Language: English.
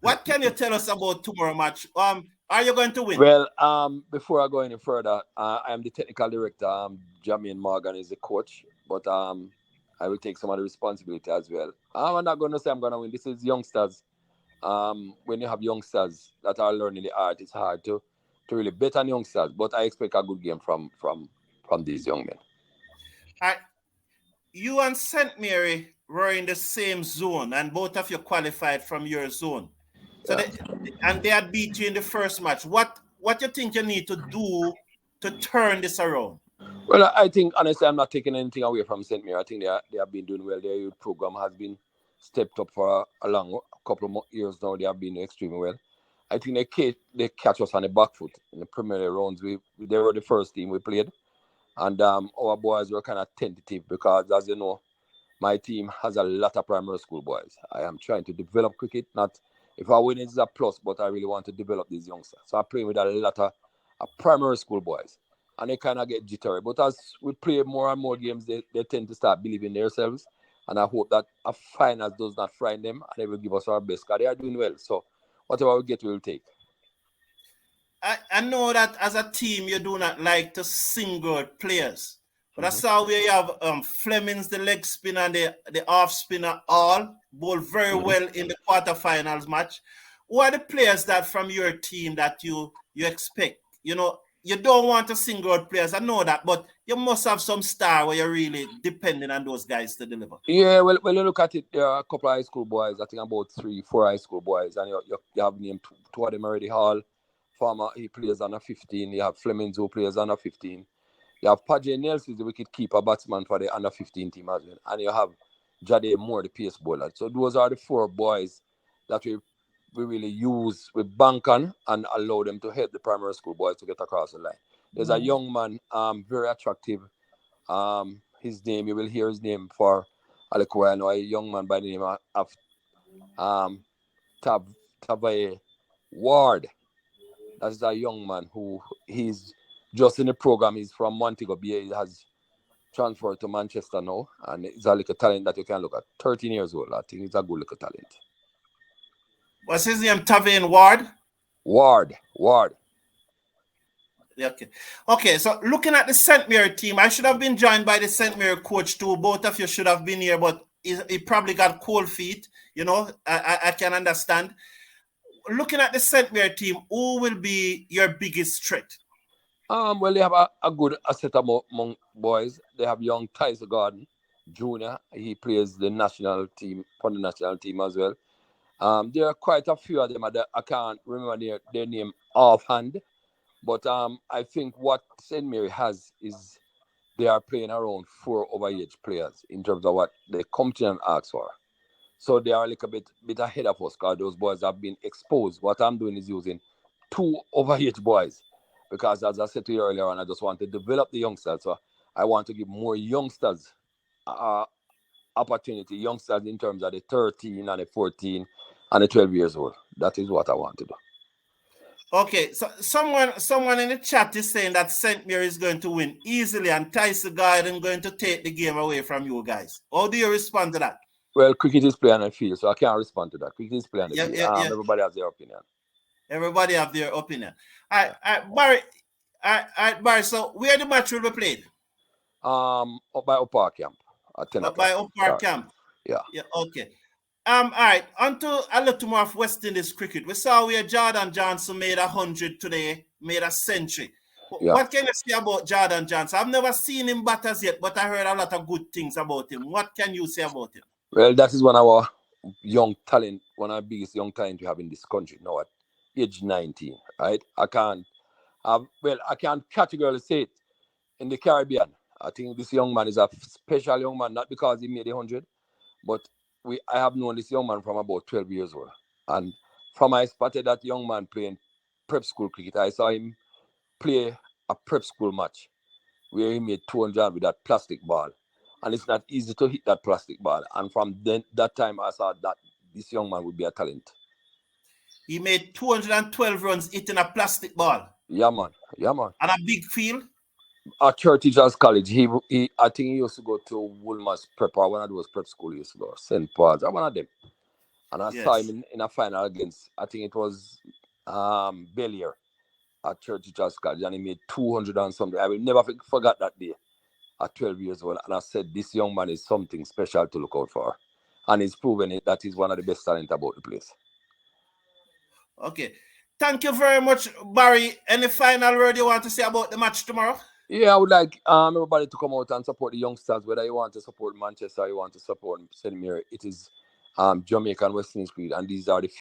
What can you tell us about tomorrow match? Are you going to win? Well, before I go any further, I am the technical director. Jermaine Morgan is the coach, but I will take some of the responsibility as well. I'm not going to say I'm going to win. This is youngsters. When you have youngsters that are learning the art, it's hard to really bet on youngsters. But I expect a good game from these young men. All right. You and St. Mary were in the same zone, and both of you qualified from your zone. So Yeah. they had beat you in the first match. What you think you need to do to turn this around? Well, I think honestly, I'm not taking anything away from St. Mary. I think they have been doing well. Their youth program has been stepped up for a long couple of years now. They have been extremely well. I think they catch us on the back foot in the preliminary rounds. They were the first team we played, and our boys were kind of tentative because, as you know, my team has a lot of primary school boys. I am trying to develop cricket. Not if I win, it's a plus, but I really want to develop these youngsters. So I play with a lot of primary school boys, and they kind of get jittery. But as we play more and more games, they tend to start believing themselves. And I hope that a finals does not frighten them, and they will give us our best because they are doing well. So whatever we get, we will take. I know that as a team you do not like to single players, but I saw where you have Flemings, the leg spinner, and the off spinner, all bowl very well in the quarterfinals match. Who are the players that from your team that you expect? You know, you don't want to single out players. I know that, but you must have some star where you're really depending on those guys to deliver. Yeah, well, when you look at it, there are a couple of high school boys. I think about 3-4 high school boys, and you have named two of them already. Hall, Farmer, he plays under 15. You have Flemings who plays under 15. You have Padre Nelson, the wicket keeper batsman for the under 15 team as well. And you have Jade Moore, the pace bowler. So those are the four boys that we really use with bank on and allow them to help the primary school boys to get across the line. There's a young man, very attractive. His name, you will hear his name for a little while now, a young man by the name of Tavaye Ward. That's a young man who he's just in the program. He's from Montego Bay. He has transferred to Manchester now, and he's a little talent that you can look at. 13 years old. I think he's a good little talent. What's his name? Tavain Ward? Ward. Okay, so looking at the St. Mary team, I should have been joined by the St. Mary coach too. Both of you should have been here, but he probably got cold feet. You know, I can understand. Looking at the St. Mary team, who will be your biggest threat? Well, they have a good set among boys. They have young Tyson Gordon Jr. He plays the national team for the national team as well. There are quite a few of them. I can't remember their name offhand. But I think what St. Mary has is they are playing around 4 overage players in terms of what they come to and ask for. So they are a little bit ahead of us because those boys have been exposed. What I'm doing is using 2 overage boys because, as I said to you earlier on, I just want to develop the youngsters. So I want to give more youngsters opportunity, youngsters in terms of the 13 and the 14 and the 12 years old. That is what I want to do. Okay, so someone in the chat is saying that St. Mary is going to win easily and Tyson Gordon going to take the game away from you guys. How do you respond to that? Well, cricket is playing on the field, so I can't respond to that. Cricket is playing on the field. Yeah. Everybody has their opinion. Everybody have their opinion. All right, Barry, so where the match will be played? Up by Upar Camp at 10 o'clock. By Upar Camp? Yeah, okay. All right, onto a little more of West Indies cricket. We saw where Jordan Johnson made 100 today, made a century. Yeah. What can you say about Jordan Johnson? I've never seen him bat as yet, but I heard a lot of good things about him. What can you say about him? Well, that is one of our young talent, one of the biggest young talent we have in this country now at age 19, right? I can't categorically say it in the Caribbean. I think this young man is a special young man, not because he made 100, but I have known this young man from about 12 years old. And from I spotted that young man playing prep school cricket, I saw him play a prep school match where he made 200 with that plastic ball. And it's not easy to hit that plastic ball. And from that time, I saw that this young man would be a talent. He made 212 runs hitting a plastic ball. Yeah, man. And a big field? At Church Teachers College. I think he used to go to Woolmer's prep, or one of those prep schools he used to go, St. Paul's, or one of them. And I saw Yes. him in a final against, I think it was Bellier at Church Just College, and he made 200 and something. I will never forget that day at 12 years old. And I said, this young man is something special to look out for. And he's proven it that he's one of the best talent about the place. Okay. Thank you very much, Barry. Any final word you want to say about the match tomorrow? Yeah, I would like everybody to come out and support the youngsters, whether you want to support Manchester or you want to support St. Mary. It is Jamaica and Western Creed, and these are the